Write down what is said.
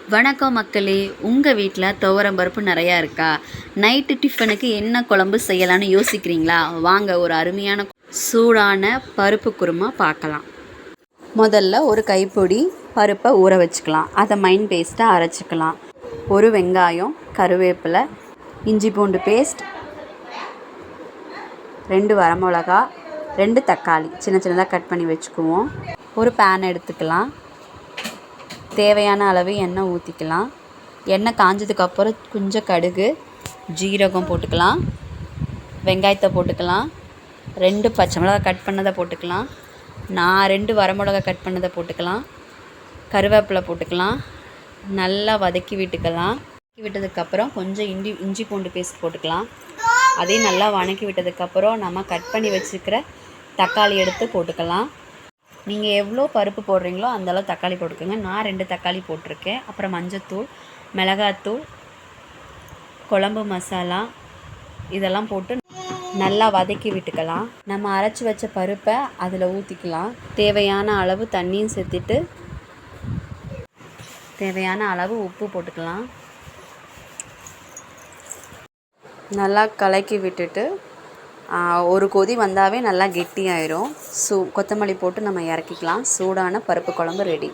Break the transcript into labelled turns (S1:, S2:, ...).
S1: வணக்கம் மக்களே. உங்கள் வீட்டில் துவரம் பருப்பு நிறையா இருக்கா? நைட்டு டிஃபனுக்கு என்ன குழம்பு செய்யலான்னு யோசிக்கிறீங்களா? வாங்க ஒரு அருமையான சூடான பருப்பு குருமா பார்க்கலாம். முதல்ல ஒரு கைப்பொடி பருப்பை ஊற வச்சுக்கலாம். அதை மைன் பேஸ்ட்டாக அரைச்சிக்கலாம். ஒரு வெங்காயம், கருவேப்பிலை, இஞ்சி பூண்டு பேஸ்ட், 2 வரமிளகா, 2 தக்காளி சின்ன சின்னதாக கட் பண்ணி வச்சுக்குவோம். ஒரு பேன் எடுத்துக்கலாம். தேவையான அளவு எண்ணெய் ஊற்றிக்கலாம். எண்ணெய் காஞ்சதுக்கப்புறம் கொஞ்சம் கடுகு, ஜீரகம் போட்டுக்கலாம். வெங்காயத்தை போட்டுக்கலாம். 2 பச்சை மிளகாய் கட் பண்ணதை போட்டுக்கலாம். நான் 2 வரமிளகாய் கட் பண்ணதை போட்டுக்கலாம். கருவேப்பிலை போட்டுக்கலாம். நல்லா வதக்கி விட்டுக்கலாம். வதக்கி விட்டதுக்கப்புறம் கொஞ்சம் இஞ்சி பூண்டு பேஸ்ட் போட்டுக்கலாம். அதையும் நல்லா வதக்கி விட்டதுக்கப்புறம் நம்ம கட் பண்ணி வச்சுருக்கிற தக்காளி எடுத்து போட்டுக்கலாம். நீங்கள் எவ்வளோ பருப்பு போடுறீங்களோ அந்தளவு தக்காளி போட்டுக்கோங்க. நான் 2 தக்காளி போட்டிருக்கேன். அப்புறம் மஞ்சத்தூள், மிளகாத்தூள், குழம்பு மசாலா இதெல்லாம் போட்டு நல்லா வதக்கி விட்டுக்கலாம். நம்ம அரைச்சி வச்ச பருப்பை அதில் ஊற்றிக்கலாம். தேவையான அளவு தண்ணியும் சேர்த்துட்டு தேவையான அளவு உப்பு போட்டுக்கலாம். நல்லா கலக்கி விட்டுட்டு ஒரு கொதி வந்தாவே நல்லா கெட்டியாயிரும். கொத்தமல்லி போட்டு நம்ம இறக்கிக்கலாம். சூடான பருப்பு குழம்பு ரெடி.